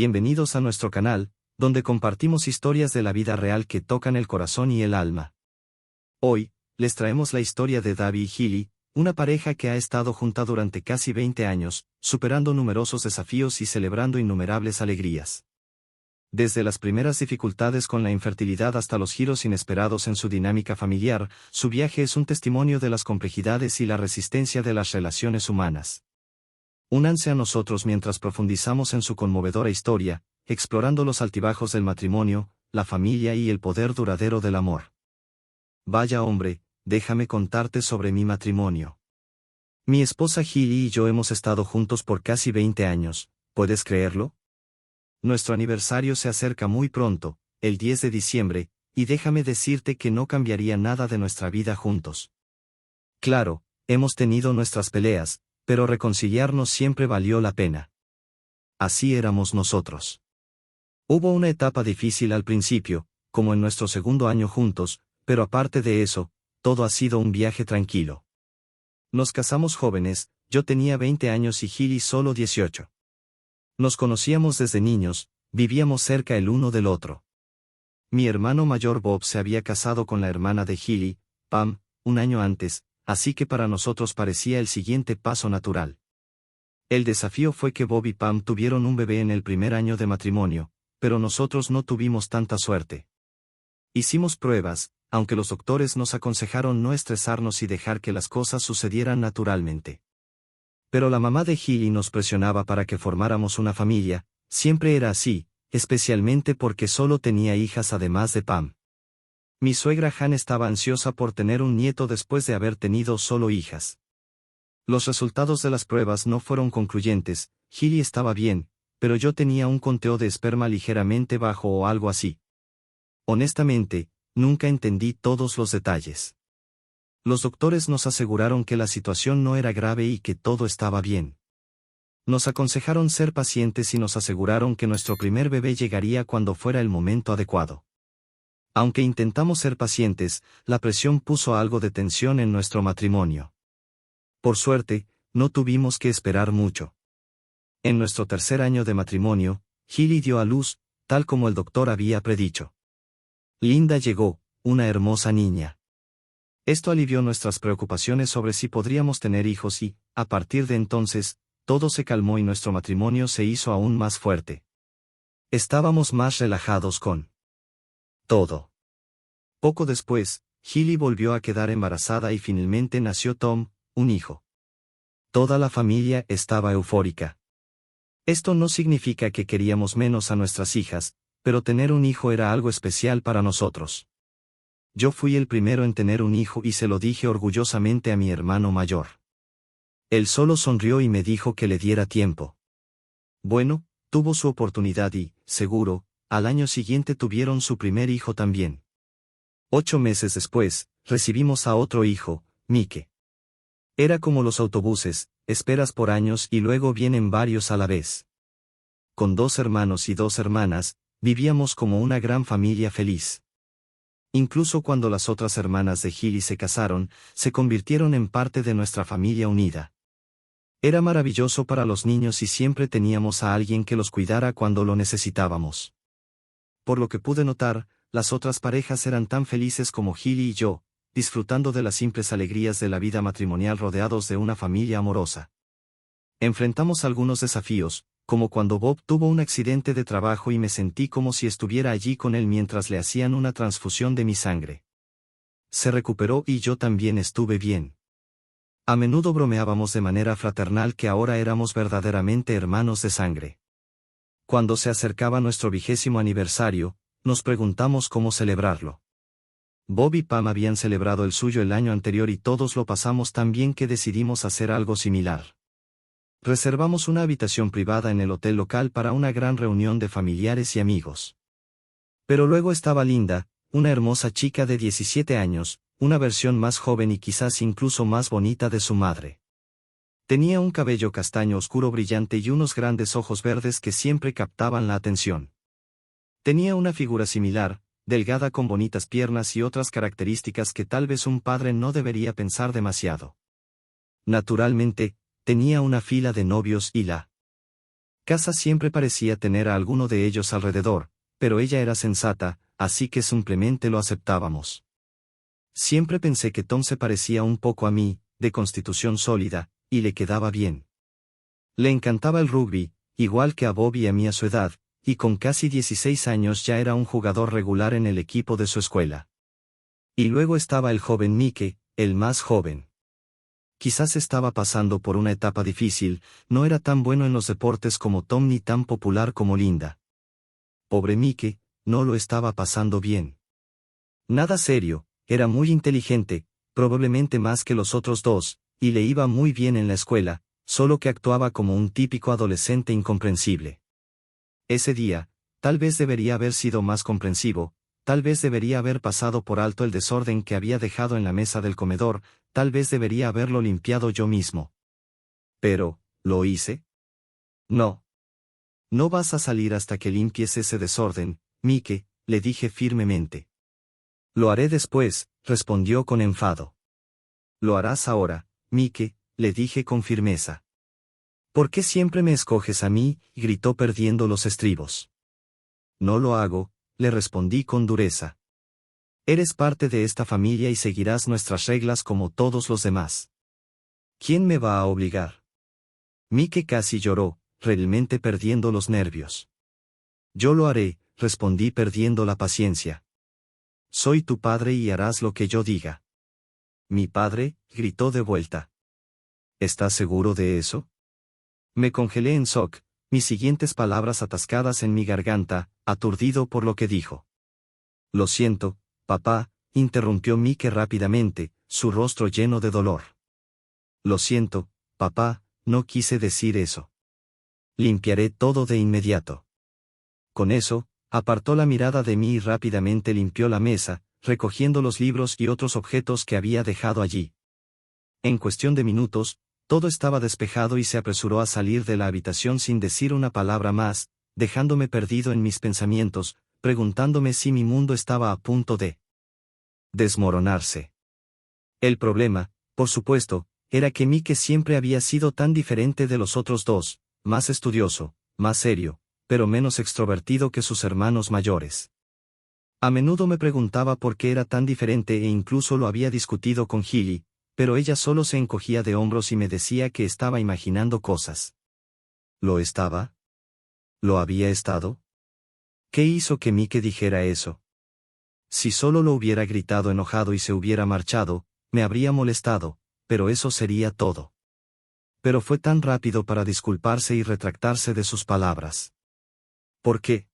Bienvenidos a nuestro canal, donde compartimos historias de la vida real que tocan el corazón y el alma. Hoy, les traemos la historia de Davi y Gili, una pareja que ha estado junta durante casi 20 años, superando numerosos desafíos y celebrando innumerables alegrías. Desde las primeras dificultades con la infertilidad hasta los giros inesperados en su dinámica familiar, su viaje es un testimonio de las complejidades y la resistencia de las relaciones humanas. Únanse a nosotros mientras profundizamos en su conmovedora historia, explorando los altibajos del matrimonio, la familia y el poder duradero del amor. Vaya hombre, déjame contarte sobre mi matrimonio. Mi esposa Gili y yo hemos estado juntos por casi 20 años, ¿puedes creerlo? Nuestro aniversario se acerca muy pronto, el 10 de diciembre, y déjame decirte que no cambiaría nada de nuestra vida juntos. Claro, hemos tenido nuestras peleas, pero reconciliarnos siempre valió la pena. Así éramos nosotros. Hubo una etapa difícil al principio, como en nuestro segundo año juntos, pero aparte de eso, todo ha sido un viaje tranquilo. Nos casamos jóvenes, yo tenía 20 años y Gili solo 18. Nos conocíamos desde niños, vivíamos cerca el uno del otro. Mi hermano mayor Bob se había casado con la hermana de Gili, Pam, un año antes, así que para nosotros parecía el siguiente paso natural. El desafío fue que Bob y Pam tuvieron un bebé en el primer año de matrimonio, pero nosotros no tuvimos tanta suerte. Hicimos pruebas, aunque los doctores nos aconsejaron no estresarnos y dejar que las cosas sucedieran naturalmente. Pero la mamá de Gili nos presionaba para que formáramos una familia, siempre era así, especialmente porque solo tenía hijas además de Pam. Mi suegra Han estaba ansiosa por tener un nieto después de haber tenido solo hijas. Los resultados de las pruebas no fueron concluyentes, Gili estaba bien, pero yo tenía un conteo de esperma ligeramente bajo o algo así. Honestamente, nunca entendí todos los detalles. Los doctores nos aseguraron que la situación no era grave y que todo estaba bien. Nos aconsejaron ser pacientes y nos aseguraron que nuestro primer bebé llegaría cuando fuera el momento adecuado. Aunque intentamos ser pacientes, la presión puso algo de tensión en nuestro matrimonio. Por suerte, no tuvimos que esperar mucho. En nuestro tercer año de matrimonio, Gili dio a luz, tal como el doctor había predicho. Linda llegó, una hermosa niña. Esto alivió nuestras preocupaciones sobre si podríamos tener hijos y, a partir de entonces, todo se calmó y nuestro matrimonio se hizo aún más fuerte. Estábamos más relajados con todo. Poco después, Gili volvió a quedar embarazada y finalmente nació Tom, un hijo. Toda la familia estaba eufórica. Esto no significa que queríamos menos a nuestras hijas, pero tener un hijo era algo especial para nosotros. Yo fui el primero en tener un hijo y se lo dije orgullosamente a mi hermano mayor. Él solo sonrió y me dijo que le diera tiempo. Bueno, tuvo su oportunidad y, seguro, al año siguiente tuvieron su primer hijo también. 8 meses después, recibimos a otro hijo, Mike. Era como los autobuses, esperas por años y luego vienen varios a la vez. Con 2 hermanos y 2 hermanas, vivíamos como una gran familia feliz. Incluso cuando las otras hermanas de Gili se casaron, se convirtieron en parte de nuestra familia unida. Era maravilloso para los niños y siempre teníamos a alguien que los cuidara cuando lo necesitábamos. Por lo que pude notar, las otras parejas eran tan felices como Gili y yo, disfrutando de las simples alegrías de la vida matrimonial rodeados de una familia amorosa. Enfrentamos algunos desafíos, como cuando Bob tuvo un accidente de trabajo y me sentí como si estuviera allí con él mientras le hacían una transfusión de mi sangre. Se recuperó y yo también estuve bien. A menudo bromeábamos de manera fraternal que ahora éramos verdaderamente hermanos de sangre. Cuando se acercaba nuestro 20º aniversario, nos preguntamos cómo celebrarlo. Bob y Pam habían celebrado el suyo el año anterior y todos lo pasamos tan bien que decidimos hacer algo similar. Reservamos una habitación privada en el hotel local para una gran reunión de familiares y amigos. Pero luego estaba Linda, una hermosa chica de 17 años, una versión más joven y quizás incluso más bonita de su madre. Tenía un cabello castaño oscuro brillante y unos grandes ojos verdes que siempre captaban la atención. Tenía una figura similar, delgada con bonitas piernas y otras características que tal vez un padre no debería pensar demasiado. Naturalmente, tenía una fila de novios y la Casa siempre parecía tener a alguno de ellos alrededor, pero ella era sensata, así que simplemente lo aceptábamos. Siempre pensé que Tom se parecía un poco a mí, de constitución sólida, y le quedaba bien. Le encantaba el rugby, igual que a Bob y a mí a su edad, y con casi 16 años ya era un jugador regular en el equipo de su escuela. Y luego estaba el joven Mike, el más joven. Quizás estaba pasando por una etapa difícil, no era tan bueno en los deportes como Tom ni tan popular como Linda. Pobre Mike, no lo estaba pasando bien. Nada serio, era muy inteligente, probablemente más que los otros dos, y le iba muy bien en la escuela, solo que actuaba como un típico adolescente incomprensible. Ese día, tal vez debería haber sido más comprensivo, tal vez debería haber pasado por alto el desorden que había dejado en la mesa del comedor, tal vez debería haberlo limpiado yo mismo. Pero, ¿lo hice? No. No vas a salir hasta que limpies ese desorden, Mike, le dije firmemente. Lo haré después, respondió con enfado. Lo harás ahora, Mike, le dije con firmeza. ¿Por qué siempre me escoges a mí?, gritó perdiendo los estribos. No lo hago, le respondí con dureza. Eres parte de esta familia y seguirás nuestras reglas como todos los demás. ¿Quién me va a obligar? Mike casi lloró, realmente perdiendo los nervios. Yo lo haré, respondí perdiendo la paciencia. Soy tu padre y harás lo que yo diga. Mi padre, gritó de vuelta. ¿Estás seguro de eso? Me congelé en shock, mis siguientes palabras atascadas en mi garganta, aturdido por lo que dijo. Lo siento, papá, interrumpió Mike rápidamente, su rostro lleno de dolor. Lo siento, papá, no quise decir eso. Limpiaré todo de inmediato. Con eso, apartó la mirada de mí y rápidamente limpió la mesa, recogiendo los libros y otros objetos que había dejado allí. En cuestión de minutos, todo estaba despejado y se apresuró a salir de la habitación sin decir una palabra más, dejándome perdido en mis pensamientos, preguntándome si mi mundo estaba a punto de desmoronarse. El problema, por supuesto, era que Mike siempre había sido tan diferente de los otros dos, más estudioso, más serio, pero menos extrovertido que sus hermanos mayores. A menudo me preguntaba por qué era tan diferente e incluso lo había discutido con Hilly, pero ella solo se encogía de hombros y me decía que estaba imaginando cosas. ¿Lo estaba? ¿Lo había estado? ¿Qué hizo que Mike dijera eso? Si solo lo hubiera gritado enojado y se hubiera marchado, me habría molestado, pero eso sería todo. Pero fue tan rápido para disculparse y retractarse de sus palabras. ¿Por qué?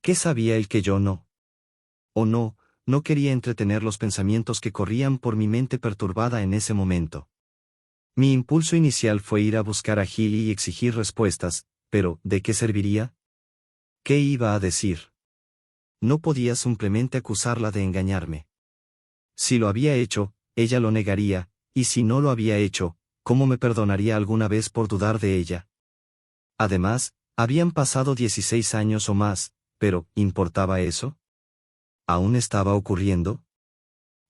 ¿Qué sabía él que yo no? O no quería entretener los pensamientos que corrían por mi mente perturbada en ese momento. Mi impulso inicial fue ir a buscar a Hilly y exigir respuestas, pero ¿de qué serviría? ¿Qué iba a decir? No podía simplemente acusarla de engañarme. Si lo había hecho, ella lo negaría, y si no lo había hecho, ¿cómo me perdonaría alguna vez por dudar de ella? Además, habían pasado 16 años o más, pero ¿importaba eso? ¿Aún estaba ocurriendo?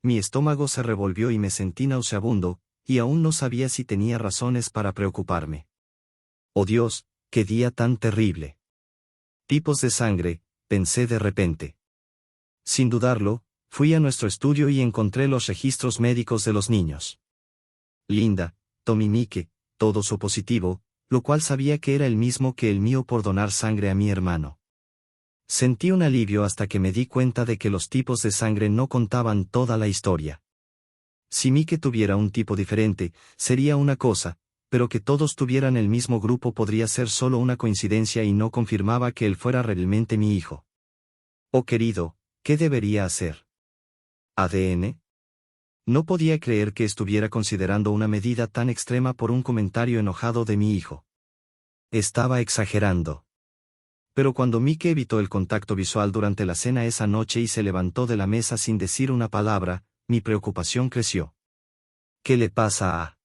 Mi estómago se revolvió y me sentí nauseabundo, y aún no sabía si tenía razones para preocuparme. ¡Oh Dios, qué día tan terrible! Tipos de sangre, pensé de repente. Sin dudarlo, fui a nuestro estudio y encontré los registros médicos de los niños. Linda, Tom y Mike, todos O positivo, lo cual sabía que era el mismo que el mío por donar sangre a mi hermano. Sentí un alivio hasta que me di cuenta de que los tipos de sangre no contaban toda la historia. Si Mike tuviera un tipo diferente, sería una cosa, pero que todos tuvieran el mismo grupo podría ser solo una coincidencia y no confirmaba que él fuera realmente mi hijo. Oh querido, ¿qué debería hacer? ¿ADN? No podía creer que estuviera considerando una medida tan extrema por un comentario enojado de mi hijo. Estaba exagerando. Pero cuando Mike evitó el contacto visual durante la cena esa noche y se levantó de la mesa sin decir una palabra, mi preocupación creció. ¿Qué le pasa a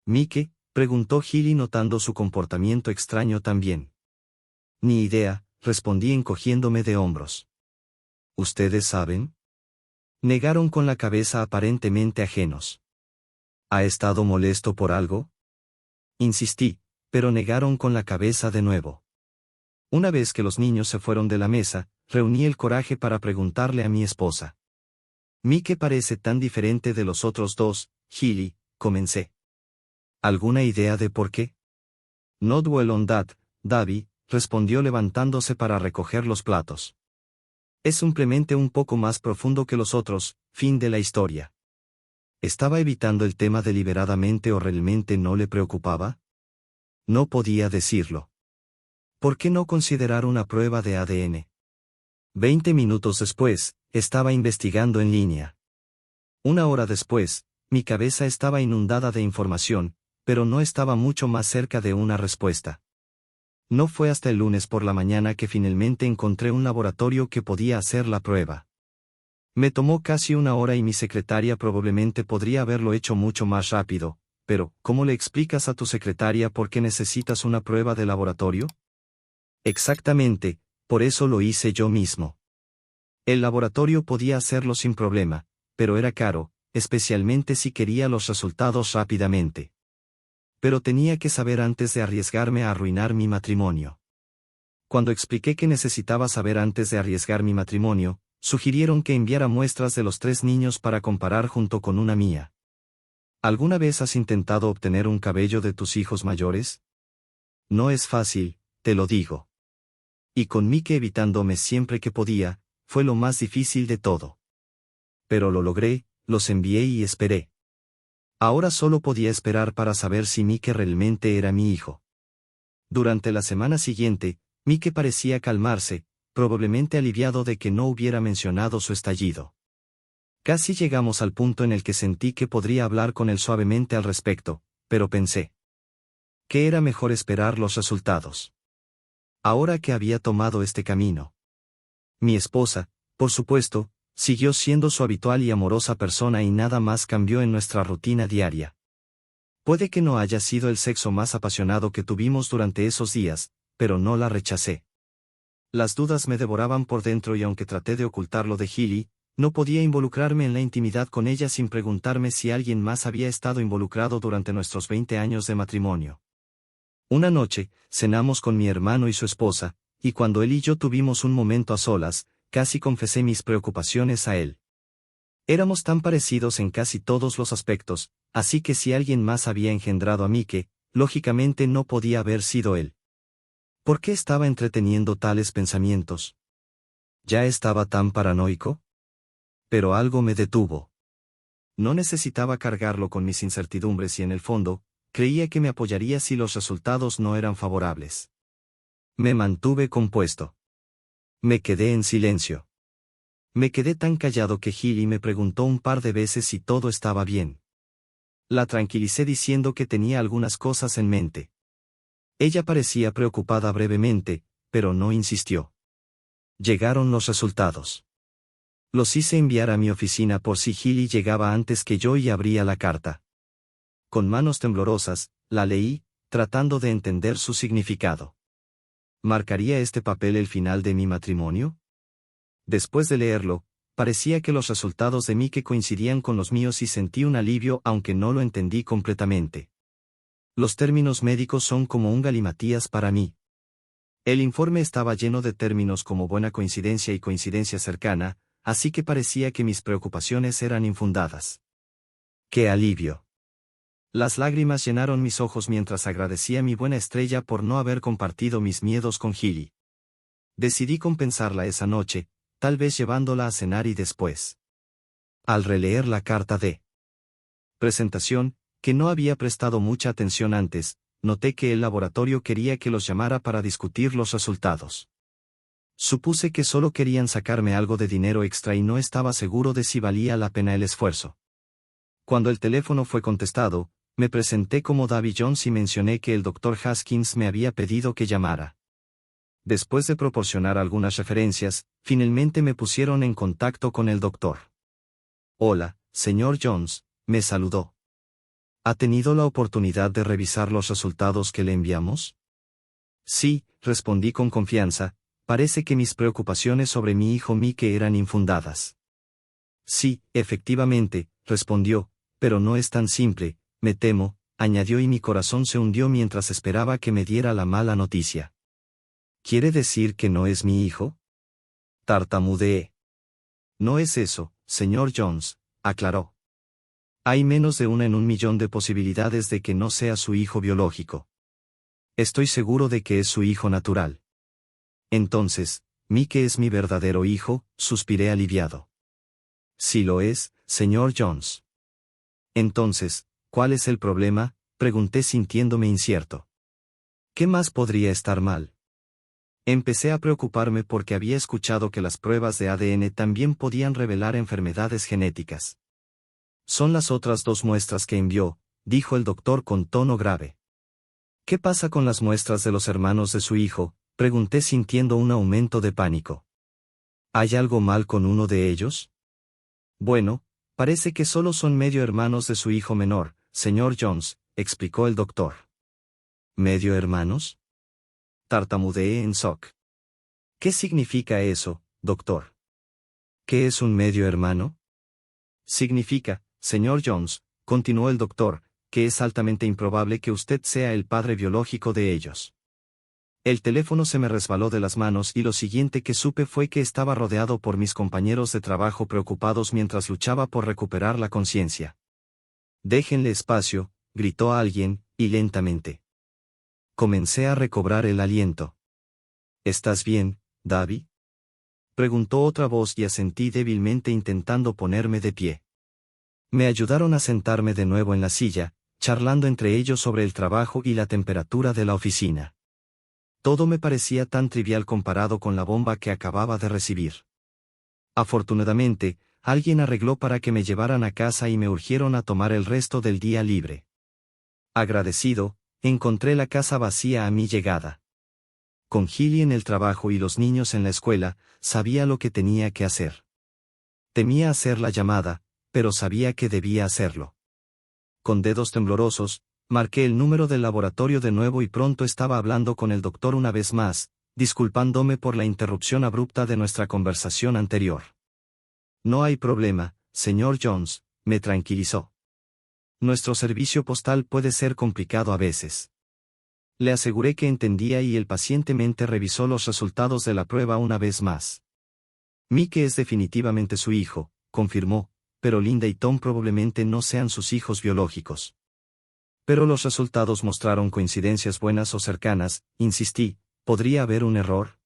Mike?, preguntó Hilly notando su comportamiento extraño también. Ni idea, respondí encogiéndome de hombros. ¿Ustedes saben? Negaron con la cabeza aparentemente ajenos. ¿Ha estado molesto por algo? Insistí, pero negaron con la cabeza de nuevo. Una vez que los niños se fueron de la mesa, reuní el coraje para preguntarle a mi esposa. «¿Mike parece tan diferente de los otros dos, Healy?», comencé. «¿Alguna idea de por qué?» «Not well on that, Davy», respondió levantándose para recoger los platos. «Es simplemente un poco más profundo que los otros», fin de la historia. ¿Estaba evitando el tema deliberadamente o realmente no le preocupaba? No podía decirlo. ¿Por qué no considerar una prueba de ADN? 20 minutos después, estaba investigando en línea. Una hora después, mi cabeza estaba inundada de información, pero no estaba mucho más cerca de una respuesta. No fue hasta el lunes por la mañana que finalmente encontré un laboratorio que podía hacer la prueba. Me tomó casi una hora y mi secretaria probablemente podría haberlo hecho mucho más rápido, pero, ¿cómo le explicas a tu secretaria por qué necesitas una prueba de laboratorio? Exactamente, por eso lo hice yo mismo. El laboratorio podía hacerlo sin problema, pero era caro, especialmente si quería los resultados rápidamente. Pero tenía que saber antes de arriesgarme a arruinar mi matrimonio. Cuando expliqué que necesitaba saber antes de arriesgar mi matrimonio, sugirieron que enviara muestras de los 3 niños para comparar junto con una mía. ¿Alguna vez has intentado obtener un cabello de tus hijos mayores? No es fácil, te lo digo. Y con Mike evitándome siempre que podía, fue lo más difícil de todo. Pero lo logré, los envié y esperé. Ahora solo podía esperar para saber si Mike realmente era mi hijo. Durante la semana siguiente, Mike parecía calmarse, probablemente aliviado de que no hubiera mencionado su estallido. Casi llegamos al punto en el que sentí que podría hablar con él suavemente al respecto, pero pensé que era mejor esperar los resultados. Ahora que había tomado este camino. Mi esposa, por supuesto, siguió siendo su habitual y amorosa persona y nada más cambió en nuestra rutina diaria. Puede que no haya sido el sexo más apasionado que tuvimos durante esos días, pero no la rechacé. Las dudas me devoraban por dentro y aunque traté de ocultarlo de Healy, no podía involucrarme en la intimidad con ella sin preguntarme si alguien más había estado involucrado durante nuestros 20 años de matrimonio. Una noche, cenamos con mi hermano y su esposa, y cuando él y yo tuvimos un momento a solas, casi confesé mis preocupaciones a él. Éramos tan parecidos en casi todos los aspectos, así que si alguien más había engendrado a Mike, lógicamente no podía haber sido él. ¿Por qué estaba entreteniendo tales pensamientos? ¿Ya estaba tan paranoico? Pero algo me detuvo. No necesitaba cargarlo con mis incertidumbres y en el fondo, creía que me apoyaría si los resultados no eran favorables. Me mantuve compuesto. Me quedé en silencio. Me quedé tan callado que Healy me preguntó un par de veces si todo estaba bien. La tranquilicé diciendo que tenía algunas cosas en mente. Ella parecía preocupada brevemente, pero no insistió. Llegaron los resultados. Los hice enviar a mi oficina por si Healy llegaba antes que yo y abría la carta. Con manos temblorosas, la leí, tratando de entender su significado. ¿Marcaría este papel el final de mi matrimonio? Después de leerlo, parecía que los resultados de Mike coincidían con los míos y sentí un alivio aunque no lo entendí completamente. Los términos médicos son como un galimatías para mí. El informe estaba lleno de términos como buena coincidencia y coincidencia cercana, así que parecía que mis preocupaciones eran infundadas. ¡Qué alivio! Las lágrimas llenaron mis ojos mientras agradecía a mi buena estrella por no haber compartido mis miedos con Healy. Decidí compensarla esa noche, tal vez llevándola a cenar y después. Al releer la carta de presentación, que no había prestado mucha atención antes, noté que el laboratorio quería que los llamara para discutir los resultados. Supuse que solo querían sacarme algo de dinero extra y no estaba seguro de si valía la pena el esfuerzo. Cuando el teléfono fue contestado, me presenté como Davy Jones y mencioné que el Dr. Haskins me había pedido que llamara. Después de proporcionar algunas referencias, finalmente me pusieron en contacto con el doctor. Hola, señor Jones, me saludó. ¿Ha tenido la oportunidad de revisar los resultados que le enviamos? Sí, respondí con confianza. Parece que mis preocupaciones sobre mi hijo Mike eran infundadas. Sí, efectivamente, respondió, pero no es tan simple, me temo, añadió, y mi corazón se hundió mientras esperaba que me diera la mala noticia. ¿Quiere decir que no es mi hijo? Tartamudeé. No es eso, señor Jones, aclaró. Hay menos de una en 1.000.000 de posibilidades de que no sea su hijo biológico. Estoy seguro de que es su hijo natural. Entonces, Mike es mi verdadero hijo, suspiré aliviado. Sí lo es, señor Jones. Entonces, ¿cuál es el problema?, pregunté sintiéndome incierto. ¿Qué más podría estar mal? Empecé a preocuparme porque había escuchado que las pruebas de ADN también podían revelar enfermedades genéticas. Son las otras 2 muestras que envió, dijo el doctor con tono grave. ¿Qué pasa con las muestras de los hermanos de su hijo?, pregunté sintiendo un aumento de pánico. ¿Hay algo mal con uno de ellos? Bueno, parece que solo son medio hermanos de su hijo menor, señor Jones, explicó el doctor. ¿Medio hermanos? Tartamudeé en shock. ¿Qué significa eso, doctor? ¿Qué es un medio hermano? Significa, señor Jones, continuó el doctor, que es altamente improbable que usted sea el padre biológico de ellos. El teléfono se me resbaló de las manos y lo siguiente que supe fue que estaba rodeado por mis compañeros de trabajo preocupados mientras luchaba por recuperar la conciencia. Déjenle espacio, gritó alguien, y lentamente. Comencé a recobrar el aliento. ¿Estás bien, Davy?, preguntó otra voz y asentí débilmente intentando ponerme de pie. Me ayudaron a sentarme de nuevo en la silla, charlando entre ellos sobre el trabajo y la temperatura de la oficina. Todo me parecía tan trivial comparado con la bomba que acababa de recibir. Afortunadamente, alguien arregló para que me llevaran a casa y me urgieron a tomar el resto del día libre. Agradecido, encontré la casa vacía a mi llegada. Con Gilly en el trabajo y los niños en la escuela, sabía lo que tenía que hacer. Temía hacer la llamada, pero sabía que debía hacerlo. Con dedos temblorosos, marqué el número del laboratorio de nuevo y pronto estaba hablando con el doctor una vez más, disculpándome por la interrupción abrupta de nuestra conversación anterior. No hay problema, señor Jones, me tranquilizó. Nuestro servicio postal puede ser complicado a veces. Le aseguré que entendía y él pacientemente revisó los resultados de la prueba una vez más. Mike es definitivamente su hijo, confirmó, pero Linda y Tom probablemente no sean sus hijos biológicos. Pero los resultados mostraron coincidencias buenas o cercanas, insistí, ¿podría haber un error?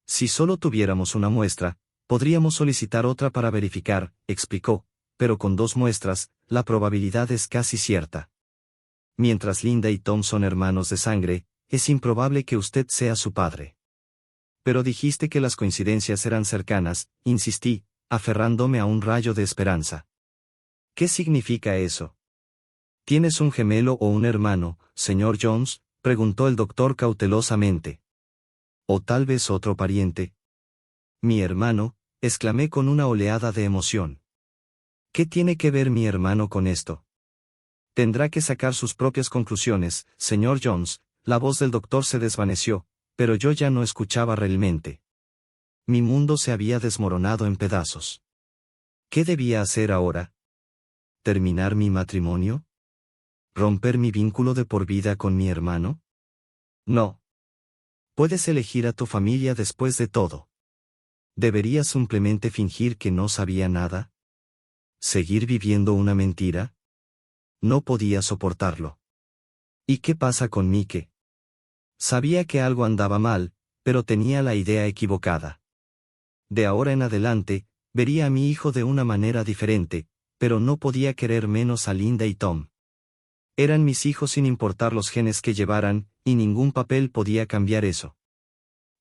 Si solo tuviéramos una muestra, podríamos solicitar otra para verificar, explicó, pero con 2 muestras, la probabilidad es casi cierta. Mientras Linda y Tom son hermanos de sangre, es improbable que usted sea su padre. Pero dijiste que las coincidencias eran cercanas, insistí, aferrándome a un rayo de esperanza. ¿Qué significa eso? ¿Tienes un gemelo o un hermano, señor Jones?, preguntó el doctor cautelosamente. ¿O tal vez otro pariente? Mi hermano, exclamé con una oleada de emoción. ¿Qué tiene que ver mi hermano con esto? Tendrá que sacar sus propias conclusiones, señor Jones. La voz del doctor se desvaneció, pero yo ya no escuchaba realmente. Mi mundo se había desmoronado en pedazos. ¿Qué debía hacer ahora? ¿Terminar mi matrimonio? ¿Romper mi vínculo de por vida con mi hermano? No. Puedes elegir a tu familia después de todo. ¿Deberías simplemente fingir que no sabía nada? ¿Seguir viviendo una mentira? No podía soportarlo. ¿Y qué pasa con Mike? Sabía que algo andaba mal, pero tenía la idea equivocada. De ahora en adelante, vería a mi hijo de una manera diferente, pero no podía querer menos a Linda y Tom. Eran mis hijos sin importar los genes que llevaran, y ningún papel podía cambiar eso.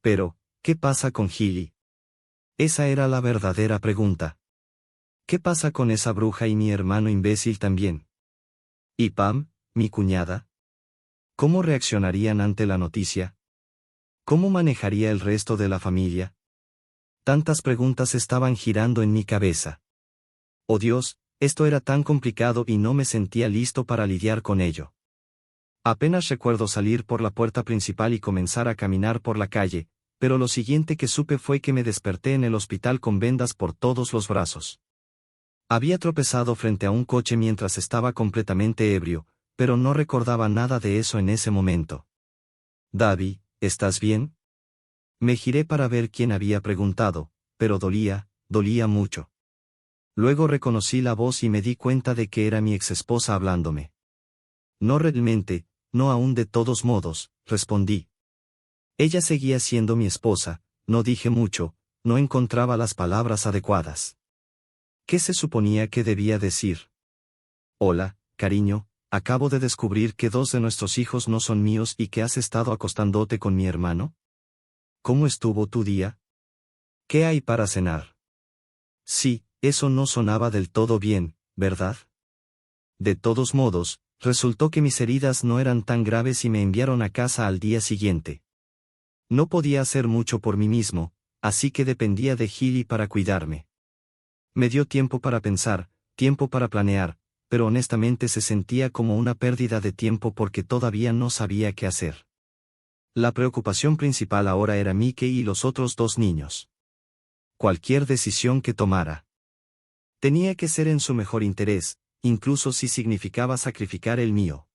Pero, ¿qué pasa con Gilly? Esa era la verdadera pregunta. ¿Qué pasa con esa bruja y mi hermano imbécil también? ¿Y Pam, mi cuñada? ¿Cómo reaccionarían ante la noticia? ¿Cómo manejaría el resto de la familia? Tantas preguntas estaban girando en mi cabeza. Oh Dios, esto era tan complicado y no me sentía listo para lidiar con ello. Apenas recuerdo salir por la puerta principal y comenzar a caminar por la calle, pero lo siguiente que supe fue que me desperté en el hospital con vendas por todos los brazos. Había tropezado frente a un coche mientras estaba completamente ebrio, pero no recordaba nada de eso en ese momento. «Davi, ¿estás bien?» Me giré para ver quién había preguntado, pero dolía mucho. Luego reconocí la voz y me di cuenta de que era mi exesposa hablándome. «No realmente, no aún de todos modos», respondí. Ella seguía siendo mi esposa, no dije mucho, no encontraba las palabras adecuadas. ¿Qué se suponía que debía decir? «Hola, cariño, acabo de descubrir que 2 de nuestros hijos no son míos y que has estado acostándote con mi hermano. ¿Cómo estuvo tu día? ¿Qué hay para cenar?» Sí, eso no sonaba del todo bien, ¿verdad? De todos modos, resultó que mis heridas no eran tan graves y me enviaron a casa al día siguiente. No podía hacer mucho por mí mismo, así que dependía de Hilly para cuidarme. Me dio tiempo para pensar, tiempo para planear, pero honestamente se sentía como una pérdida de tiempo porque todavía no sabía qué hacer. La preocupación principal ahora era Mickey y los otros 2 niños. Cualquier decisión que tomara tenía que ser en su mejor interés, incluso si significaba sacrificar el mío.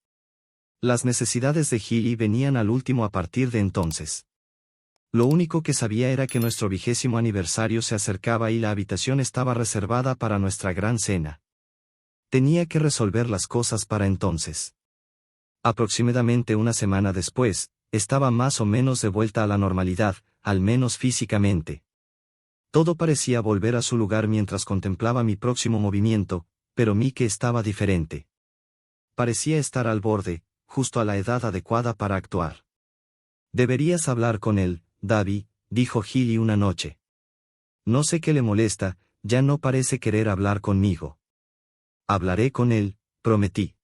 Las necesidades de Hilly venían al último a partir de entonces. Lo único que sabía era que nuestro 20º aniversario se acercaba y la habitación estaba reservada para nuestra gran cena. Tenía que resolver las cosas para entonces. Aproximadamente una semana después, estaba más o menos de vuelta a la normalidad, al menos físicamente. Todo parecía volver a su lugar mientras contemplaba mi próximo movimiento, pero Mickey estaba diferente. Parecía estar al borde, justo a la edad adecuada para actuar. «Deberías hablar con él, Davi», dijo Hilly una noche. «No sé qué le molesta, ya no parece querer hablar conmigo». «Hablaré con él», prometí.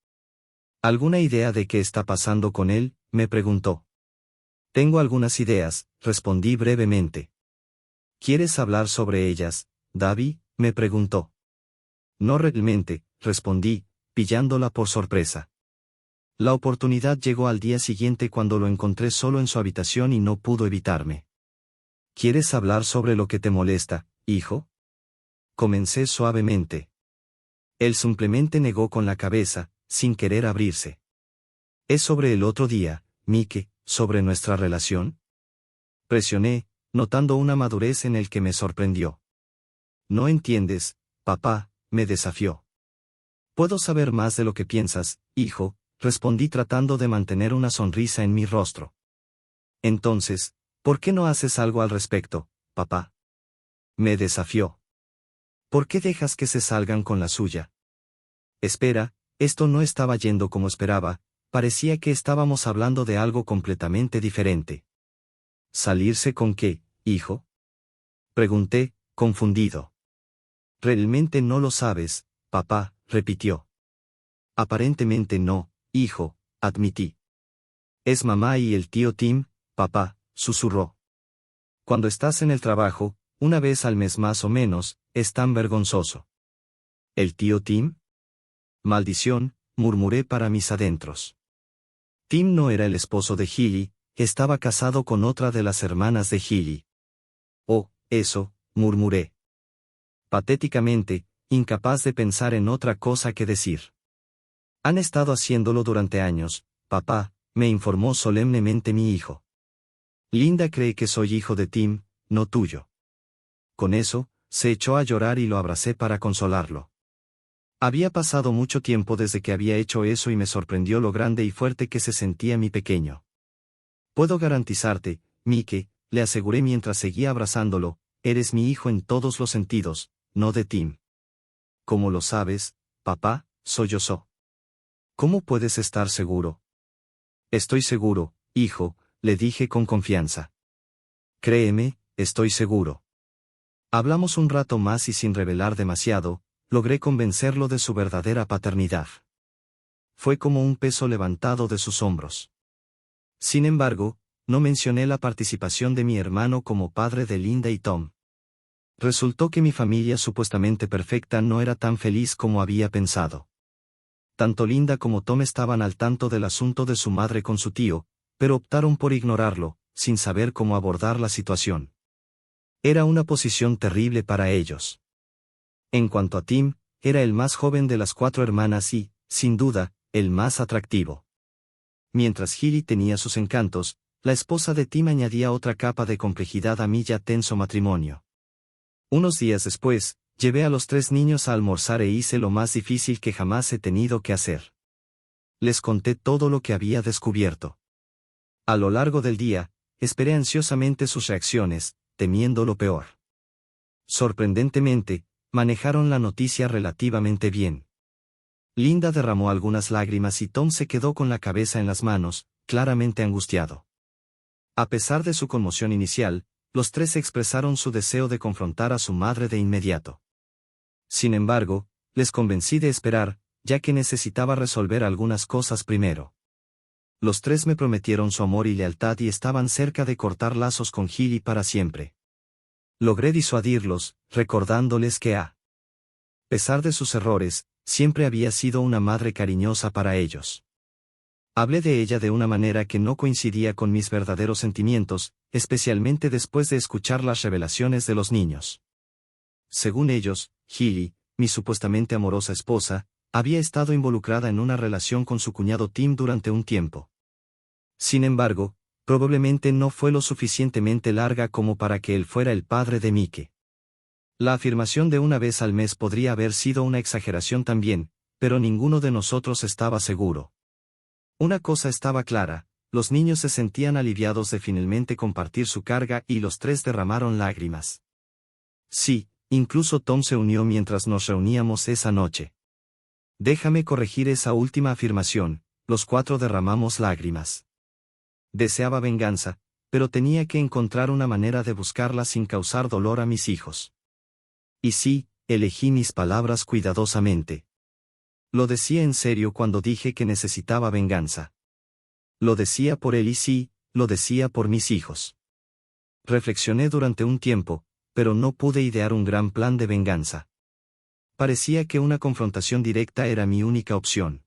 «¿Alguna idea de qué está pasando con él?», me preguntó. «Tengo algunas ideas», respondí brevemente. «¿Quieres hablar sobre ellas, Davi?», me preguntó. «No realmente», respondí, pillándola por sorpresa. La oportunidad llegó al día siguiente cuando lo encontré solo en su habitación y no pudo evitarme. «¿Quieres hablar sobre lo que te molesta, hijo?», comencé suavemente. Él simplemente negó con la cabeza, sin querer abrirse. «¿Es sobre el otro día, Mickey, sobre nuestra relación?», presioné, notando una madurez en el que me sorprendió. «No entiendes, papá», me desafió. «Puedo saber más de lo que piensas, hijo», respondí tratando de mantener una sonrisa en mi rostro. «Entonces, ¿por qué no haces algo al respecto, papá?», me desafió. «¿Por qué dejas que se salgan con la suya?». Espera, esto no estaba yendo como esperaba, parecía que estábamos hablando de algo completamente diferente. «¿Salirse con qué, hijo?», pregunté, confundido. «Realmente no lo sabes, papá», repitió. «Aparentemente no, hijo», admití. «Es mamá y el tío Tim, papá», susurró. «Cuando estás en el trabajo, una vez al mes más o menos, es tan vergonzoso». «¿El tío Tim?». «Maldición», murmuré para mis adentros. Tim no era el esposo de Hilly, estaba casado con otra de las hermanas de Hilly. «Oh, eso», murmuré. Patéticamente, incapaz de pensar en otra cosa que decir. «Han estado haciéndolo durante años, papá», me informó solemnemente mi hijo. «Linda cree que soy hijo de Tim, no tuyo». Con eso, se echó a llorar y lo abracé para consolarlo. Había pasado mucho tiempo desde que había hecho eso y me sorprendió lo grande y fuerte que se sentía mi pequeño. «Puedo garantizarte, Mickey», le aseguré mientras seguía abrazándolo, «eres mi hijo en todos los sentidos, no de Tim». «¿Cómo lo sabes, papá?», sollozó. «¿Cómo puedes estar seguro?». «Estoy seguro, hijo», le dije con confianza. «Créeme, estoy seguro». Hablamos un rato más y sin revelar demasiado, logré convencerlo de su verdadera paternidad. Fue como un peso levantado de sus hombros. Sin embargo, no mencioné la participación de mi hermano como padre de Linda y Tom. Resultó que mi familia supuestamente perfecta no era tan feliz como había pensado. Tanto Linda como Tom estaban al tanto del asunto de su madre con su tío, pero optaron por ignorarlo, sin saber cómo abordar la situación. Era una posición terrible para ellos. En cuanto a Tim, era el más joven de las 4 hermanas y, sin duda, el más atractivo. Mientras Healy tenía sus encantos, la esposa de Tim añadía otra capa de complejidad a mi ya tenso matrimonio. Unos días después, llevé a los 3 niños a almorzar e hice lo más difícil que jamás he tenido que hacer. Les conté todo lo que había descubierto. A lo largo del día, esperé ansiosamente sus reacciones, temiendo lo peor. Sorprendentemente, manejaron la noticia relativamente bien. Linda derramó algunas lágrimas y Tom se quedó con la cabeza en las manos, claramente angustiado. A pesar de su conmoción inicial, los 3 expresaron su deseo de confrontar a su madre de inmediato. Sin embargo, les convencí de esperar, ya que necesitaba resolver algunas cosas primero. Los 3 me prometieron su amor y lealtad y estaban cerca de cortar lazos con Healy para siempre. Logré disuadirlos, recordándoles que a pesar de sus errores, siempre había sido una madre cariñosa para ellos. Hablé de ella de una manera que no coincidía con mis verdaderos sentimientos, especialmente después de escuchar las revelaciones de los niños. Según ellos, Healy, mi supuestamente amorosa esposa, había estado involucrada en una relación con su cuñado Tim durante un tiempo. Sin embargo, probablemente no fue lo suficientemente larga como para que él fuera el padre de Mike. La afirmación de una vez al mes podría haber sido una exageración también, pero ninguno de nosotros estaba seguro. Una cosa estaba clara, los niños se sentían aliviados de finalmente compartir su carga y los 3 derramaron lágrimas. Sí, incluso Tom se unió mientras nos reuníamos esa noche. Déjame corregir esa última afirmación, los 4 derramamos lágrimas. Deseaba venganza, pero tenía que encontrar una manera de buscarla sin causar dolor a mis hijos. Y sí, elegí mis palabras cuidadosamente. Lo decía en serio cuando dije que necesitaba venganza. Lo decía por él y sí, lo decía por mis hijos. Reflexioné durante un tiempo, pero no pude idear un gran plan de venganza. Parecía que una confrontación directa era mi única opción.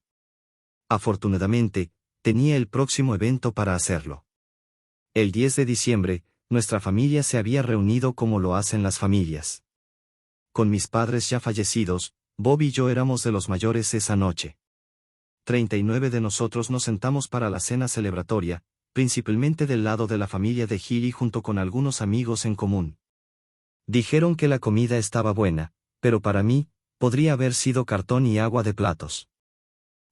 Afortunadamente, tenía el próximo evento para hacerlo. El 10 de diciembre, nuestra familia se había reunido como lo hacen las familias. Con mis padres ya fallecidos, Bob y yo éramos de los mayores esa noche. 39 de nosotros nos sentamos para la cena celebratoria, principalmente del lado de la familia de Healy junto con algunos amigos en común. Dijeron que la comida estaba buena, pero para mí, podría haber sido cartón y agua de platos.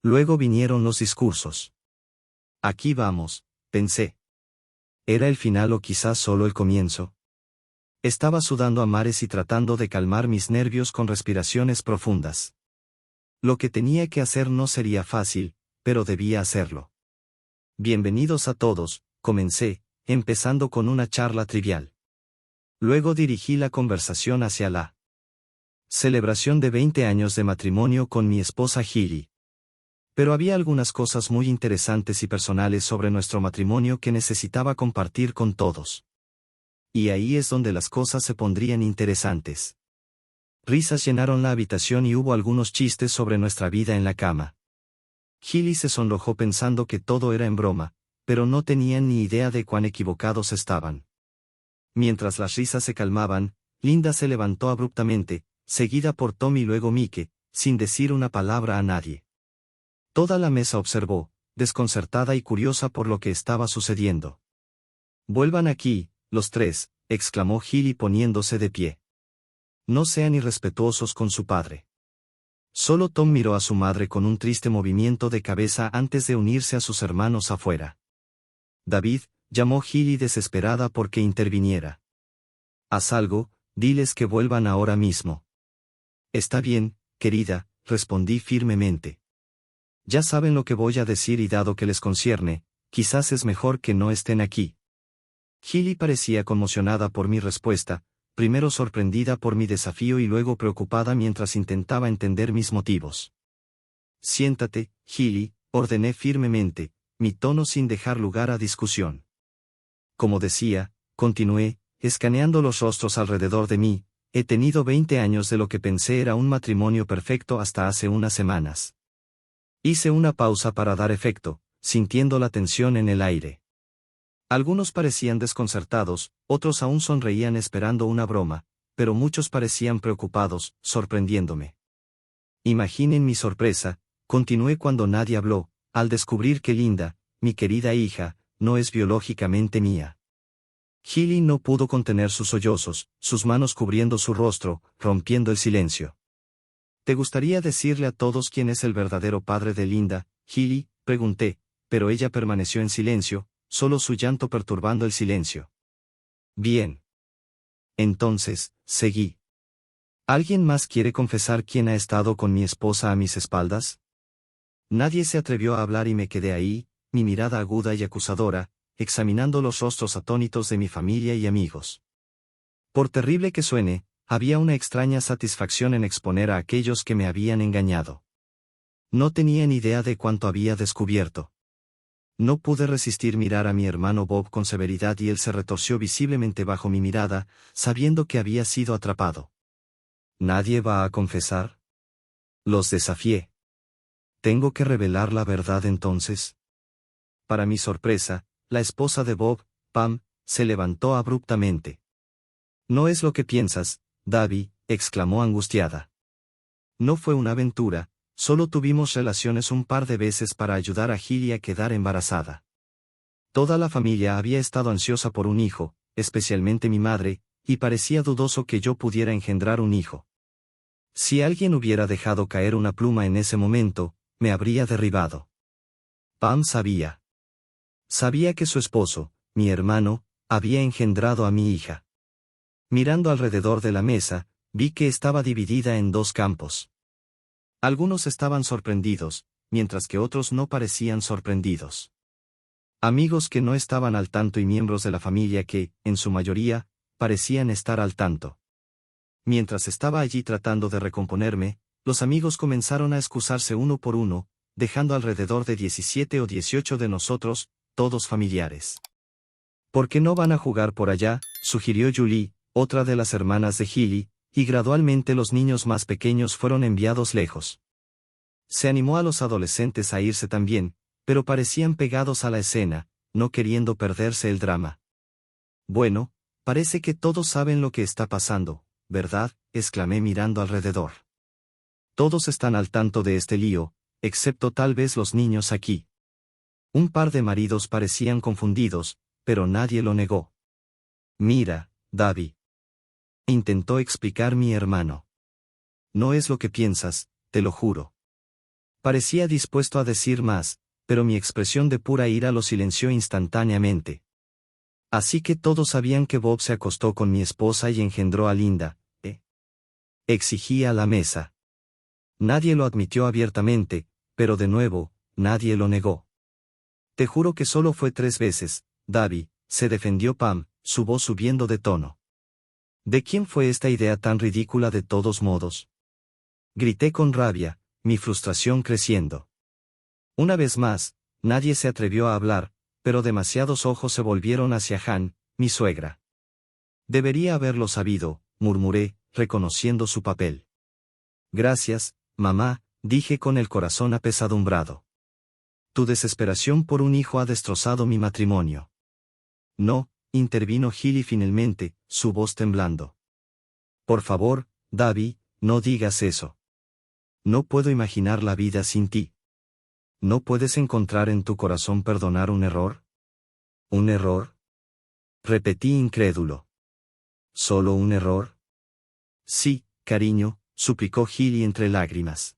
Luego vinieron los discursos. Aquí vamos, pensé. ¿Era el final o quizás solo el comienzo? Estaba sudando a mares y tratando de calmar mis nervios con respiraciones profundas. Lo que tenía que hacer no sería fácil, pero debía hacerlo. Bienvenidos a todos, comencé, empezando con una charla trivial. Luego dirigí la conversación hacia la celebración de 20 años de matrimonio con mi esposa Healy. Pero había algunas cosas muy interesantes y personales sobre nuestro matrimonio que necesitaba compartir con todos. Y ahí es donde las cosas se pondrían interesantes. Risas llenaron la habitación y hubo algunos chistes sobre nuestra vida en la cama. Healy se sonrojó pensando que todo era en broma, pero no tenían ni idea de cuán equivocados estaban. Mientras las risas se calmaban, Linda se levantó abruptamente, seguida por Tom y luego Mike, sin decir una palabra a nadie. Toda la mesa observó, desconcertada y curiosa por lo que estaba sucediendo. «Vuelvan aquí, los 3», exclamó Healy poniéndose de pie. «No sean irrespetuosos con su padre». Solo Tom miró a su madre con un triste movimiento de cabeza antes de unirse a sus hermanos afuera. «David», llamó Healy desesperada porque interviniera. «Haz algo, diles que vuelvan ahora mismo». «Está bien, querida», respondí firmemente. «Ya saben lo que voy a decir y dado que les concierne, quizás es mejor que no estén aquí». Healy parecía conmocionada por mi respuesta, primero sorprendida por mi desafío y luego preocupada mientras intentaba entender mis motivos. «Siéntate, Healy», ordené firmemente, mi tono sin dejar lugar a discusión. Como decía, continué, escaneando los rostros alrededor de mí, he tenido 20 años de lo que pensé era un matrimonio perfecto hasta hace unas semanas. Hice una pausa para dar efecto, sintiendo la tensión en el aire. Algunos parecían desconcertados, otros aún sonreían esperando una broma, pero muchos parecían preocupados, sorprendiéndome. Imaginen mi sorpresa, Continué cuando nadie habló, al descubrir que Linda, mi querida hija, no es biológicamente mía. Healy no pudo contener sus sollozos, sus manos cubriendo su rostro, rompiendo el silencio. ¿Te gustaría decirle a todos quién es el verdadero padre de Linda, Healy? Pregunté, pero ella permaneció en silencio, solo su llanto perturbando el silencio. Bien. Entonces, seguí. ¿Alguien más quiere confesar quién ha estado con mi esposa a mis espaldas? Nadie se atrevió a hablar y me quedé ahí, mi mirada aguda y acusadora, examinando los rostros atónitos de mi familia y amigos. Por terrible que suene, había una extraña satisfacción en exponer a aquellos que me habían engañado. No tenía ni idea de cuánto había descubierto. No pude resistir mirar a mi hermano Bob con severidad y él se retorció visiblemente bajo mi mirada, sabiendo que había sido atrapado. ¿Nadie va a confesar? Los desafié. ¿Tengo que revelar la verdad entonces? Para mi sorpresa, la esposa de Bob, Pam, se levantó abruptamente. No es lo que piensas, Davy, exclamó angustiada. No fue una aventura, solo tuvimos relaciones un par de veces para ayudar a Healy a quedar embarazada. Toda la familia había estado ansiosa por un hijo, especialmente mi madre, y parecía dudoso que yo pudiera engendrar un hijo. Si alguien hubiera dejado caer una pluma en ese momento, me habría derribado. Pam sabía. Sabía que su esposo, mi hermano, había engendrado a mi hija. Mirando alrededor de la mesa, vi que estaba dividida en dos campos. Algunos estaban sorprendidos, mientras que otros no parecían sorprendidos. Amigos que no estaban al tanto y miembros de la familia que, en su mayoría, parecían estar al tanto. Mientras estaba allí tratando de recomponerme, los amigos comenzaron a excusarse uno por uno, dejando alrededor de 17 o 18 de nosotros, todos familiares. ¿Por qué no van a jugar por allá?, sugirió Julie, otra de las hermanas de Healy, y gradualmente los niños más pequeños fueron enviados lejos. Se animó a los adolescentes a irse también, pero parecían pegados a la escena, no queriendo perderse el drama. Bueno, parece que todos saben lo que está pasando, ¿verdad?, exclamé mirando alrededor. Todos están al tanto de este lío, excepto tal vez los niños aquí. Un par de maridos parecían confundidos, pero nadie lo negó. Mira, Davy. Intentó explicar mi hermano. No es lo que piensas, te lo juro. Parecía dispuesto a decir más, pero mi expresión de pura ira lo silenció instantáneamente. Así que todos sabían que Bob se acostó con mi esposa y engendró a Linda, ¿eh? Exigí a la mesa. Nadie lo admitió abiertamente, pero de nuevo, nadie lo negó. Te juro que solo fue 3 veces, Davy, se defendió Pam, su voz subiendo de tono. ¿De quién fue esta idea tan ridícula de todos modos? Grité con rabia, mi frustración creciendo. Una vez más, nadie se atrevió a hablar, pero demasiados ojos se volvieron hacia Han, mi suegra. Debería haberlo sabido, murmuré, reconociendo su papel. Gracias, mamá, dije con el corazón apesadumbrado. Tu desesperación por un hijo ha destrozado mi matrimonio. No, intervino Healy finalmente, su voz temblando. Por favor, Davy, no digas eso. No puedo imaginar la vida sin ti. ¿No puedes encontrar en tu corazón perdonar un error? ¿Un error? Repetí incrédulo. ¿Solo un error? Sí, cariño, suplicó Healy entre lágrimas.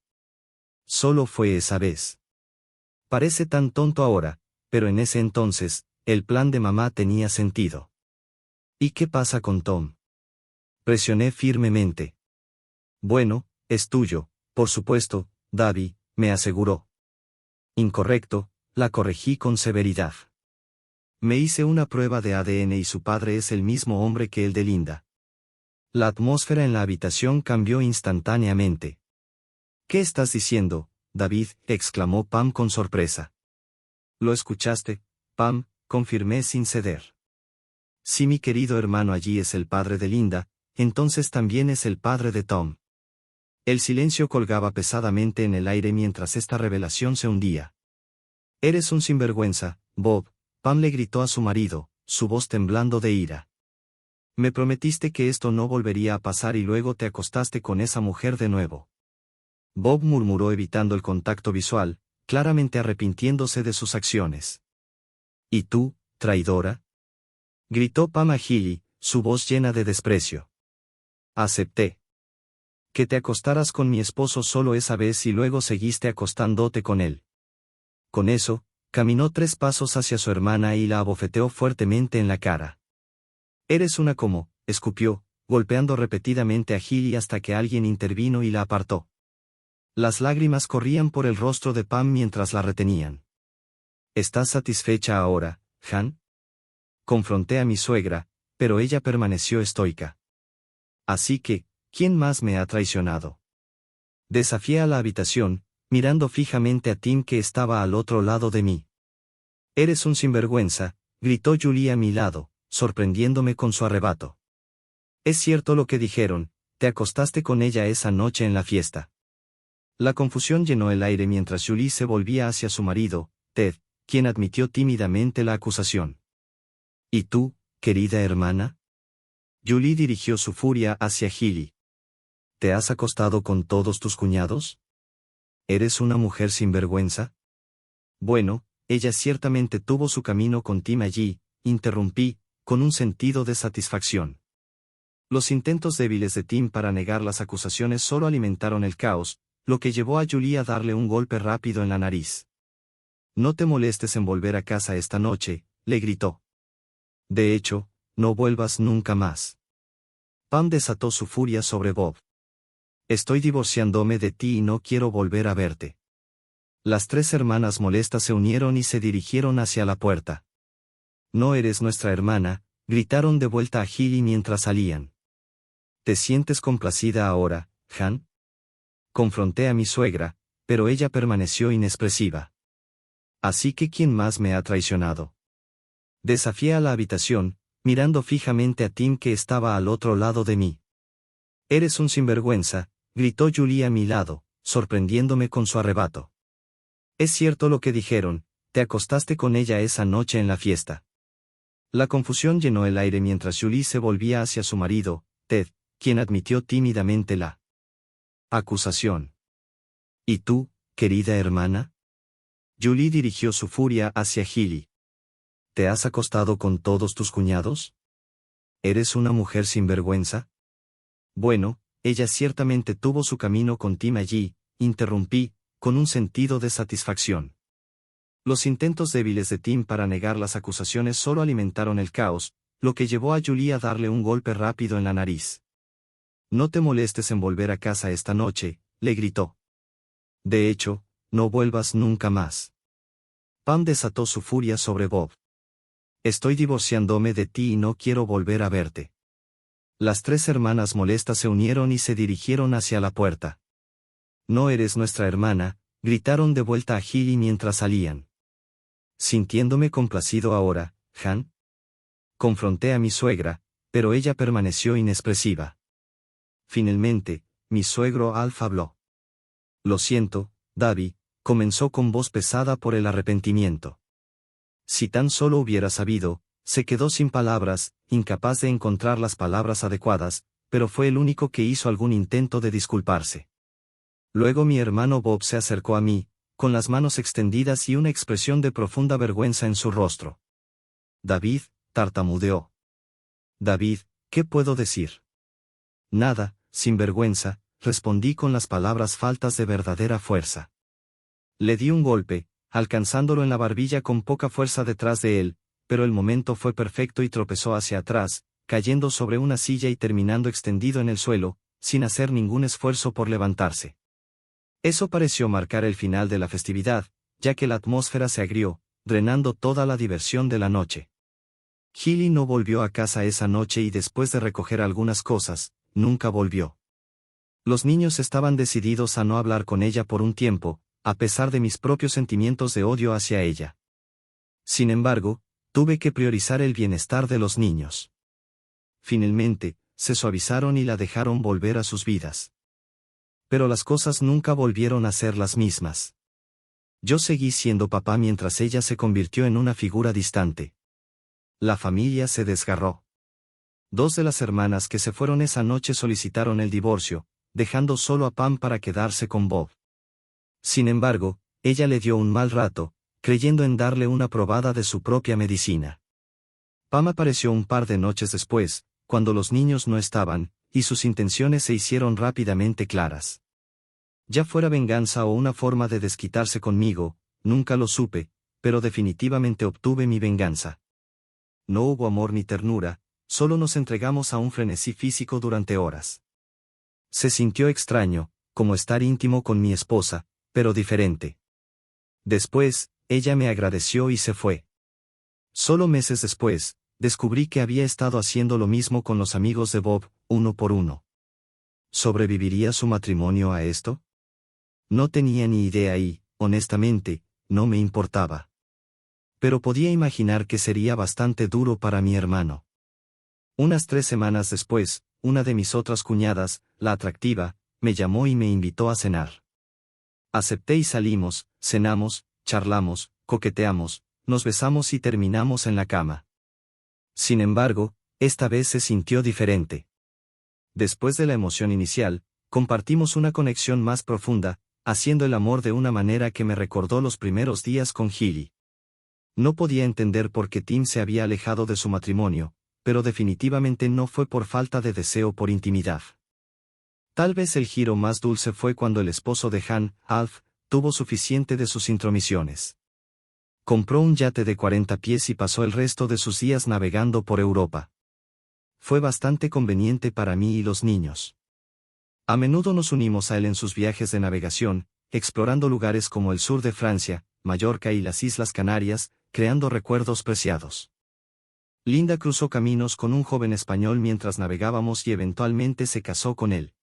Solo fue esa vez. Parece tan tonto ahora, pero en ese entonces, el plan de mamá tenía sentido. ¿Y qué pasa con Tom? Presioné firmemente. Bueno, es tuyo, por supuesto, Davy, me aseguró. Incorrecto, la corregí con severidad. Me hice una prueba de ADN y su padre es el mismo hombre que el de Linda. La atmósfera en la habitación cambió instantáneamente. ¿Qué estás diciendo, David?, exclamó Pam con sorpresa. ¿Lo escuchaste, Pam?, confirmé sin ceder. Si mi querido hermano allí es el padre de Linda, entonces también es el padre de Tom. El silencio colgaba pesadamente en el aire mientras esta revelación se hundía. Eres un sinvergüenza, Bob, Pam le gritó a su marido, su voz temblando de ira. Me prometiste que esto no volvería a pasar y luego te acostaste con esa mujer de nuevo. Bob murmuró evitando el contacto visual, claramente arrepintiéndose de sus acciones. ¿Y tú, traidora? Gritó Pam a Healy, su voz llena de desprecio. Acepté. Que te acostaras con mi esposo solo esa vez y luego seguiste acostándote con él. Con eso, caminó 3 pasos hacia su hermana y la abofeteó fuertemente en la cara. Eres una como, escupió, golpeando repetidamente a Healy hasta que alguien intervino y la apartó. Las lágrimas corrían por el rostro de Pam mientras la retenían. ¿Estás satisfecha ahora, Han? Confronté a mi suegra, pero ella permaneció estoica. Así que, ¿quién más me ha traicionado? Desafié a la habitación, mirando fijamente a Tim que estaba al otro lado de mí. Eres un sinvergüenza, gritó Julie a mi lado, sorprendiéndome con su arrebato. Es cierto lo que dijeron, te acostaste con ella esa noche en la fiesta. La confusión llenó el aire mientras Julie se volvía hacia su marido, Ted, quien admitió tímidamente la acusación. ¿Y tú, querida hermana? Julie dirigió su furia hacia Healy. ¿Te has acostado con todos tus cuñados? ¿Eres una mujer sin vergüenza? Bueno, ella ciertamente tuvo su camino con Tim allí, interrumpí, con un sentido de satisfacción. Los intentos débiles de Tim para negar las acusaciones solo alimentaron el caos, lo que llevó a Julie a darle un golpe rápido en la nariz. No te molestes en volver a casa esta noche, le gritó. De hecho, no vuelvas nunca más. Pam desató su furia sobre Bob. Estoy divorciándome de ti y no quiero volver a verte. Las 3 hermanas molestas se unieron y se dirigieron hacia la puerta. No eres nuestra hermana, gritaron de vuelta a Healy mientras salían. ¿Te sientes complacida ahora, Han? Confronté a mi suegra, pero ella permaneció inexpresiva. Así que ¿quién más me ha traicionado? Desafié a la habitación, mirando fijamente a Tim que estaba al otro lado de mí. Eres un sinvergüenza, gritó Julie a mi lado, sorprendiéndome con su arrebato. Es cierto lo que dijeron, te acostaste con ella esa noche en la fiesta. La confusión llenó el aire mientras Julie se volvía hacia su marido, Ted, quien admitió tímidamente la acusación. ¿Y tú, querida hermana? Julie dirigió su furia hacia Healy. ¿Te has acostado con todos tus cuñados? ¿Eres una mujer sin vergüenza? Bueno, ella ciertamente tuvo su camino con Tim allí, interrumpí, con un sentido de satisfacción. Los intentos débiles de Tim para negar las acusaciones solo alimentaron el caos, lo que llevó a Julie a darle un golpe rápido en la nariz. No te molestes en volver a casa esta noche, le gritó. De hecho, no vuelvas nunca más. Pam desató su furia sobre Bob. Estoy divorciándome de ti y no quiero volver a verte. Las 3 hermanas molestas se unieron y se dirigieron hacia la puerta. No eres nuestra hermana, gritaron de vuelta a Healy mientras salían. Sintiéndome complacido ahora, Han. Confronté a mi suegra, pero ella permaneció inexpresiva. Finalmente, mi suegro Alf habló. Lo siento, Davy, comenzó con voz pesada por el arrepentimiento. Si tan solo hubiera sabido, se quedó sin palabras, incapaz de encontrar las palabras adecuadas, pero fue el único que hizo algún intento de disculparse. Luego mi hermano Bob se acercó a mí, con las manos extendidas y una expresión de profunda vergüenza en su rostro. David, tartamudeó. David, ¿qué puedo decir? Nada, sin vergüenza, respondí con las palabras faltas de verdadera fuerza. Le di un golpe, alcanzándolo en la barbilla con poca fuerza detrás de él, pero el momento fue perfecto y tropezó hacia atrás, cayendo sobre una silla y terminando extendido en el suelo, sin hacer ningún esfuerzo por levantarse. Eso pareció marcar el final de la festividad, ya que la atmósfera se agrió, drenando toda la diversión de la noche. Healy no volvió a casa esa noche y después de recoger algunas cosas, nunca volvió. Los niños estaban decididos a no hablar con ella por un tiempo, a pesar de mis propios sentimientos de odio hacia ella. Sin embargo, tuve que priorizar el bienestar de los niños. Finalmente, se suavizaron y la dejaron volver a sus vidas. Pero las cosas nunca volvieron a ser las mismas. Yo seguí siendo papá mientras ella se convirtió en una figura distante. La familia se desgarró. 2 de las hermanas que se fueron esa noche solicitaron el divorcio, dejando solo a Pam para quedarse con Bob. Sin embargo, ella le dio un mal rato, creyendo en darle una probada de su propia medicina. Pam apareció un par de noches después, cuando los niños no estaban, y sus intenciones se hicieron rápidamente claras. Ya fuera venganza o una forma de desquitarse conmigo, nunca lo supe, pero definitivamente obtuve mi venganza. No hubo amor ni ternura, solo nos entregamos a un frenesí físico durante horas. Se sintió extraño, como estar íntimo con mi esposa, pero diferente. Después, ella me agradeció y se fue. Solo meses después, descubrí que había estado haciendo lo mismo con los amigos de Bob, uno por uno. ¿Sobreviviría su matrimonio a esto? No tenía ni idea y, honestamente, no me importaba. Pero podía imaginar que sería bastante duro para mi hermano. Unas 3 semanas después, una de mis otras cuñadas, la atractiva, me llamó y me invitó a cenar. Acepté y salimos, cenamos, charlamos, coqueteamos, nos besamos y terminamos en la cama. Sin embargo, esta vez se sintió diferente. Después de la emoción inicial, compartimos una conexión más profunda, haciendo el amor de una manera que me recordó los primeros días con Hilly. No podía entender por qué Tim se había alejado de su matrimonio, pero definitivamente no fue por falta de deseo por intimidad. Tal vez el giro más dulce fue cuando el esposo de Han, Alf, tuvo suficiente de sus intromisiones. Compró un yate de 40 pies y pasó el resto de sus días navegando por Europa. Fue bastante conveniente para mí y los niños. A menudo nos unimos a él en sus viajes de navegación, explorando lugares como el sur de Francia, Mallorca y las Islas Canarias, creando recuerdos preciados. Linda cruzó caminos con un joven español mientras navegábamos y eventualmente se casó con él.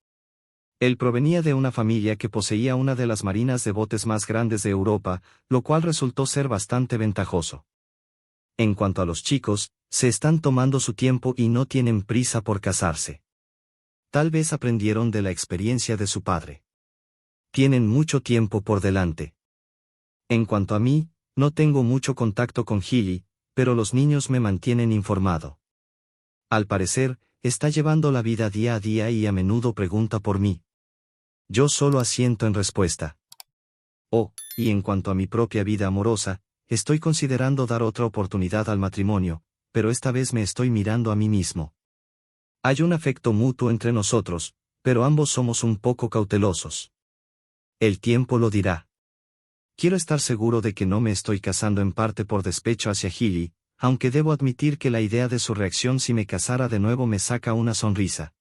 Él provenía de una familia que poseía una de las marinas de botes más grandes de Europa, lo cual resultó ser bastante ventajoso. En cuanto a los chicos, se están tomando su tiempo y no tienen prisa por casarse. Tal vez aprendieron de la experiencia de su padre. Tienen mucho tiempo por delante. En cuanto a mí, no tengo mucho contacto con Hilly, pero los niños me mantienen informado. Al parecer, está llevando la vida día a día y a menudo pregunta por mí. Yo solo asiento en respuesta. Oh, y en cuanto a mi propia vida amorosa, estoy considerando dar otra oportunidad al matrimonio, pero esta vez me estoy mirando a mí mismo. Hay un afecto mutuo entre nosotros, pero ambos somos un poco cautelosos. El tiempo lo dirá. Quiero estar seguro de que no me estoy casando en parte por despecho hacia Hilly, aunque debo admitir que la idea de su reacción si me casara de nuevo me saca una sonrisa.